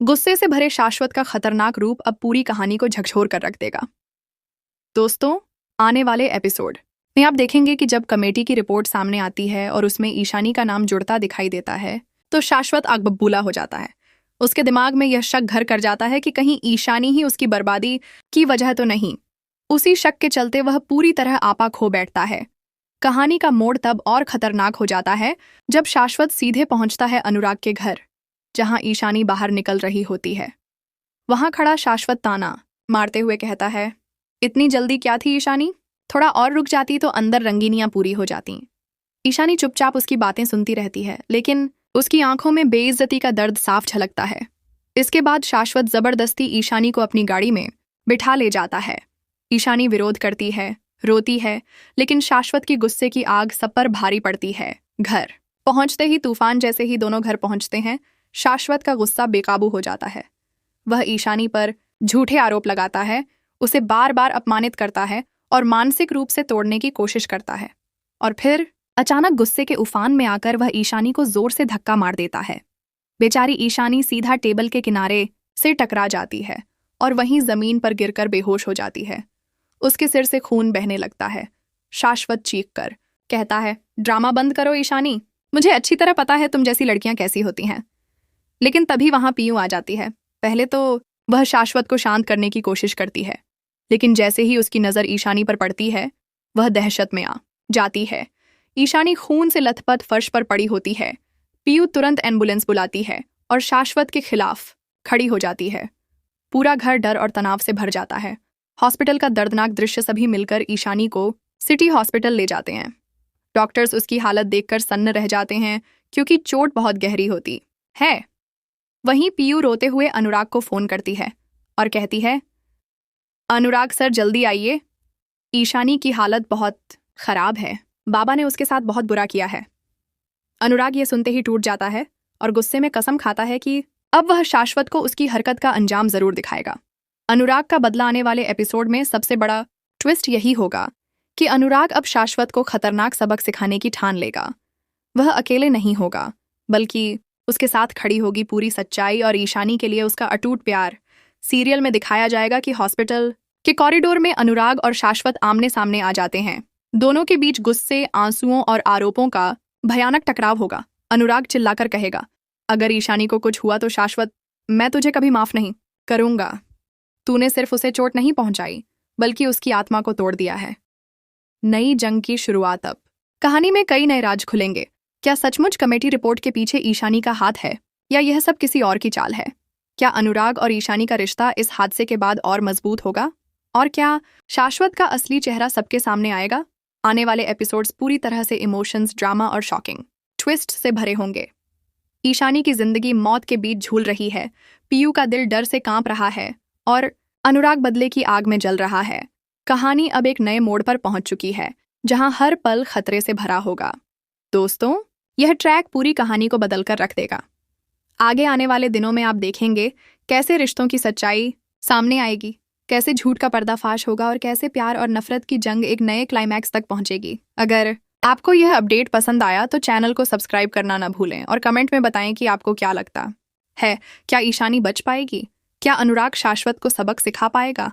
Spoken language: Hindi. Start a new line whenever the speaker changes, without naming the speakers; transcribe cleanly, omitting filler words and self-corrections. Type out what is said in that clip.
गुस्से से भरे शाश्वत का खतरनाक रूप अब पूरी कहानी को झकझोर कर रख देगा। दोस्तों, आने वाले एपिसोड में आप देखेंगे कि जब कमेटी की रिपोर्ट सामने आती है और उसमें ईशानी का नाम जुड़ता दिखाई देता है तो शाश्वत आग बबूला हो जाता है। उसके दिमाग में यह शक घर कर जाता है कि कहीं ईशानी ही उसकी बर्बादी की वजह तो नहीं। उसी शक के चलते वह पूरी तरह आपा खो बैठता है। कहानी का मोड़ तब और खतरनाक हो जाता है जब शाश्वत सीधे पहुंचता है अनुराग के घर, जहां ईशानी बाहर निकल रही होती है। वहां खड़ा शाश्वत ताना मारते हुए कहता है, इतनी जल्दी क्या थी ईशानी? थोड़ा और रुक जाती तो अंदर रंगीनियां पूरी हो जाती। ईशानी चुपचाप उसकी बातें सुनती रहती है, लेकिन उसकी आंखों में बेइज्जती का दर्द साफ झलकता है। इसके बाद शाश्वत जबरदस्ती ईशानी को अपनी गाड़ी में बिठा ले जाता है। ईशानी विरोध करती है, रोती है, लेकिन शाश्वत की गुस्से की आग सब पर भारी पड़ती है। घर पहुंचते ही तूफान जैसे ही दोनों घर पहुंचते हैं, शाश्वत का गुस्सा बेकाबू हो जाता है। वह ईशानी पर झूठे आरोप लगाता है, उसे बार बार अपमानित करता है और मानसिक रूप से तोड़ने की कोशिश करता है। और फिर अचानक गुस्से के उफान में आकर वह ईशानी को जोर से धक्का मार देता है। बेचारी ईशानी सीधा टेबल के किनारे से टकरा जाती है और वहीं जमीन पर गिरकर बेहोश हो जाती है। उसके सिर से खून बहने लगता है। शाश्वत चीख कर कहता है, ड्रामा बंद करो ईशानी, मुझे अच्छी तरह पता है तुम जैसी लड़कियां कैसी होती हैं। लेकिन तभी वहां पीयू आ जाती है। पहले तो वह शाश्वत को शांत करने की कोशिश करती है, लेकिन जैसे ही उसकी नजर ईशानी पर पड़ती है, वह दहशत में आ जाती है। ईशानी खून से लथपथ फर्श पर पड़ी होती है। पीयू तुरंत एम्बुलेंस बुलाती है और शाश्वत के खिलाफ खड़ी हो जाती है। पूरा घर डर और तनाव से भर जाता है। हॉस्पिटल का दर्दनाक दृश्य सभी मिलकर ईशानी को सिटी हॉस्पिटल ले जाते हैं। डॉक्टर्स उसकी हालत देखकर सन्न रह जाते हैं, क्योंकि चोट बहुत गहरी होती है। वहीं पीयू रोते हुए अनुराग को फोन करती है और कहती है, अनुराग सर जल्दी आइए, ईशानी की हालत बहुत खराब है, बाबा ने उसके साथ बहुत बुरा किया है। अनुराग ये सुनते ही टूट जाता है और गुस्से में कसम खाता है कि अब वह शाश्वत को उसकी हरकत का अंजाम जरूर दिखाएगा। अनुराग का बदला आने वाले एपिसोड में सबसे बड़ा ट्विस्ट यही होगा कि अनुराग अब शाश्वत को खतरनाक सबक सिखाने की ठान लेगा। वह अकेले नहीं होगा, बल्कि उसके साथ खड़ी होगी पूरी सच्चाई और ईशानी के लिए उसका अटूट प्यार। सीरियल में दिखाया जाएगा कि हॉस्पिटल के कॉरिडोर में अनुराग और शाश्वत आमने सामने आ जाते हैं। दोनों के बीच गुस्से, आंसुओं और आरोपों का भयानक टकराव होगा। अनुराग चिल्लाकर कहेगा, अगर ईशानी को कुछ हुआ तो शाश्वत, मैं तुझे कभी माफ नहीं करूंगा। तूने सिर्फ उसे चोट नहीं पहुंचाई, बल्कि उसकी आत्मा को तोड़ दिया है। नई जंग की शुरुआत अब। कहानी में कई नए राज खुलेंगे। क्या सचमुच कमेटी रिपोर्ट के पीछे ईशानी का हाथ है, या यह सब किसी और की चाल है? क्या अनुराग और ईशानी का रिश्ता इस हादसे के बाद और मजबूत होगा? और क्या शाश्वत का असली चेहरा सबके सामने आएगा? आने वाले एपिसोड्स पूरी तरह से इमोशंस, ड्रामा और शॉकिंग ट्विस्ट से भरे होंगे। ईशानी की जिंदगी मौत के बीच झूल रही है, पीयू का दिल डर से कांप रहा है और अनुराग बदले की आग में जल रहा है। कहानी अब एक नए मोड़ पर पहुंच चुकी है, जहां हर पल खतरे से भरा होगा। दोस्तों, यह ट्रैक पूरी कहानी को बदलकर रख देगा। आगे आने वाले दिनों में आप देखेंगे कैसे रिश्तों की सच्चाई सामने आएगी, कैसे झूठ का पर्दाफाश होगा और कैसे प्यार और नफरत की जंग एक नए क्लाइमैक्स तक पहुंचेगी। अगर आपको यह अपडेट पसंद आया तो चैनल को सब्सक्राइब करना न भूलें और कमेंट में बताएं कि आपको क्या लगता है। क्या ईशानी बच पाएगी? क्या अनुराग शाश्वत को सबक सिखा पाएगा?